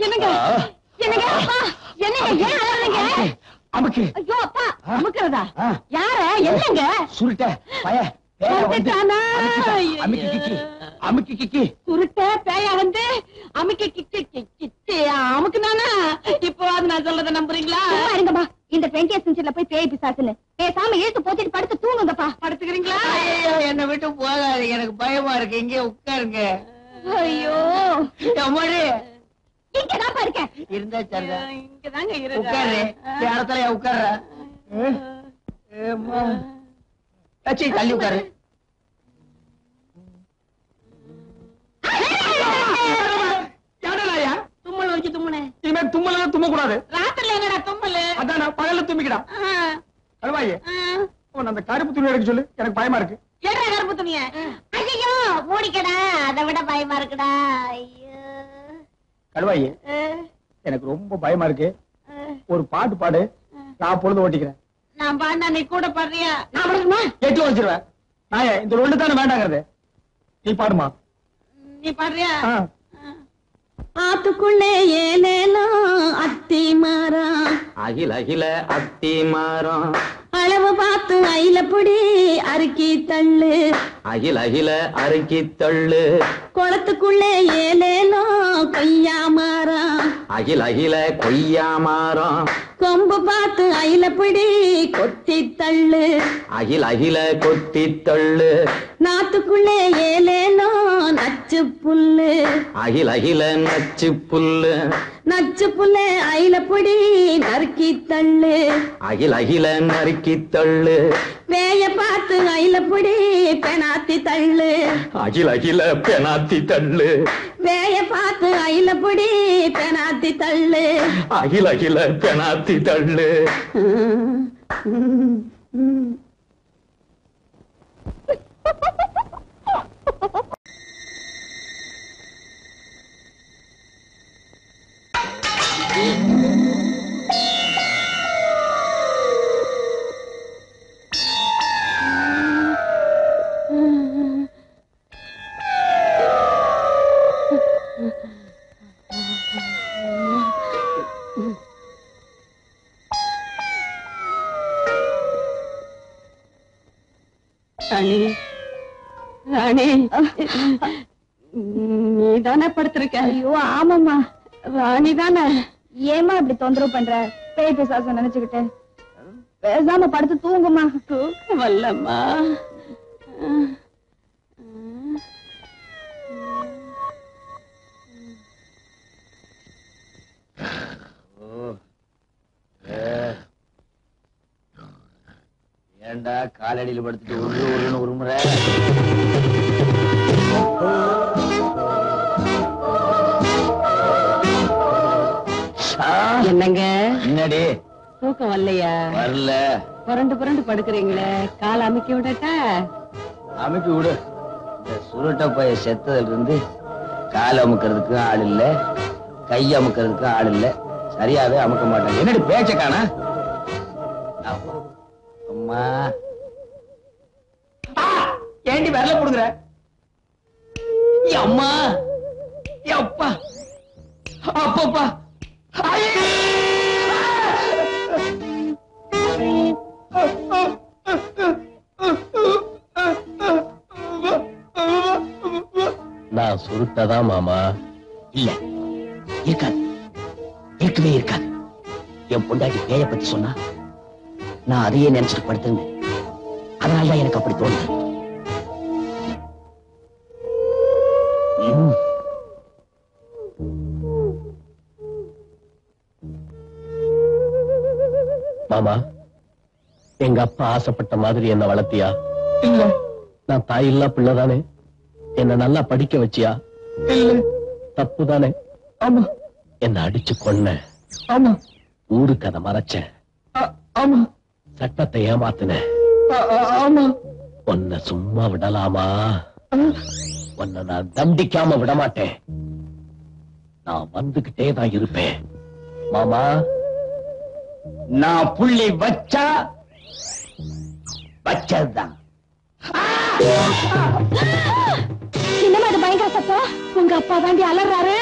என்னங்க என்னங்க அப்பா என்னங்க ஏன் அழறீங்க? அமுக்கு. ஐயோ அப்பா அமுக்குறதா? யார? என்னங்க? சுருட்ட பய அமுக்கி கிக்கி சுருட்ட பேயா வந்து அமுக்கி கிக்கி அமுக்குனானா? இப்போ அது நான் சொல்றத நம்புறீங்களா? இருங்கப்பா, இந்த 20th செஞ்சுரில போய் பேய் பிசாசுன்னு பேசாம இழுத்து போத்திட்டு படுத்து தூங்குங்கப்பா. படுத்துக்கிறீங்களா? என்ன விட்டு போகாது, எனக்கு பயமா இருக்கு. இங்கே உட்காருங்க. ஐயோ அம்மாடி இங்கதான் இருக்கேன். இருந்தா சரி, இங்கதாங்க உட்காரு. இடத்துல உட்கார்ற தள்ளி உட்காரு. தும்மல் வச்சு தும்முனேன். இனிமே தும்மல தும்ம கூடாது. ராத்திரில என்னடா தும்மல்? அதான் பகல்ல தும்பிக்கடா. அழுவாயே அந்த கருப்பு துணி எடுக்க சொல்லு, எனக்கு பயமா இருக்கு. ஏடா கருப்பு துணிய? ஐயோ மூடிக்கடா, அதை விட பயமா இருக்குடா. ஐயோ கழுவாயே, எனக்கு ரொம்ப பயமா இருக்கு. ஒரு பாட்டு பாடு, நான் பொழுது ஓட்டிக்கிறேன். நான் பாண்டா, நீ கூட பாடுறியா? நான் பாடுமா? எட்டு வச்சிருவேன். நான் இந்த ரெண்டு தானே வேண்டாங்கிறது. நீ பாடுமா? நீ பாடுறியா? ஆத்துக்குள்ளே ஏலேலோ அத்தி மரம், அகில அகில அத்தி மரம், அளவு பார்த்து ஐலப்பொடி அறுக்கி தள்ளு, அகில அகில அறுக்கி தள்ளு, குளத்துக்குள்ளே ஏலேலோ கொய்யா மரம், அகில அகில கொய்யா மரம், கொம்பு பார்த்து ஐலப்பொடி கொத்தி தள்ளு, அகில அகில கொத்தி தள்ளு, நாத்துக்குள்ளே ஏலேலோ நச்சு புல்லு, அகில அகில நச்சு புல்லு, நச்சு புல்லே ஐலப்பொடி நறுக்கி தள்ளு, அகில அகில நறுக்கி தள்ளு, வேய பார்த்து ஐலப்பொடி பெனாத்தி தள்ளு, அகில அகில பெனாத்தி தள்ளு, வேய பார்த்து ஐலப்பொடி பெனாத்தி தள்ளு, அகில அகில பெனாத்தி தள்ளு. ராணி, ராணி, நீ தானே படுத்திருக்க? ஐயோ ஆமாம்மா. ராணி தானே? ஏமா இப்படி தொந்தரவு பண்ற? பேய் பிசாசு நினைச்சுக்கிட்டு பேசாம படுத்து தூங்குமா. தூக்கம் வரலம்மா. ஏண்டா காலடியில் படுத்துட்டு ஒரு முறை என்னங்க என்னடி தூக்கம் வரலையா? வரல. புரண்டு புரண்டு படுக்கிறீங்களே, கால் அமுக்கி விடட்டா? அமுக்கி விடு. இந்த சுருட்ட பைய செத்ததுல இருந்து கால் அமுக்கிறதுக்கு ஆள் இல்ல, கை அமுக்கிறதுக்கு ஆள் இல்ல, சரியாவே அமுக்க மாட்டாங்க. என்னடி பேச்ச காணா? அம்மா ஏண்டி வரல கொடுக்குற? அம்மா அப்பா அப்பப்பா நான் சுருட்டதான் மாமா. இல்ல இருக்காது, இருக்கவே இருக்காது. என் பொண்டாட்டி பேய பத்தி சொன்னா நான் அதையே நினைச்சிட்டு படுத்துங்க. அதனாலதான் எனக்கு அப்படி தோணுது. மாமா, எங்க அப்பா ஆசைப்பட்ட மாதிரி என்ன வளர்த்தியா? இல்ல. நான் தாயில்லா பிள்ளைதானே? என்ன நல்லா படிக்க வச்சியா? இல்ல. தப்புதானே? ஆமா. என்ன அடிச்சு கொன்ன? ஆமா. ஊருக்கு அதை மறைச்சேன். ஆமா. சட்டத்தை ஏமாத்தின? ஆமா. உன்னை சும்மா விடலாமா? உன்னை நான் தண்டிக்காம விட மாட்டேன். நான் வந்துகிட்டே தான் இருப்பேன். மாமா, நான் புள்ளி வச்சா வச்சதுதான். சின்ன உங்க அப்பா தாண்டி அலறாரு.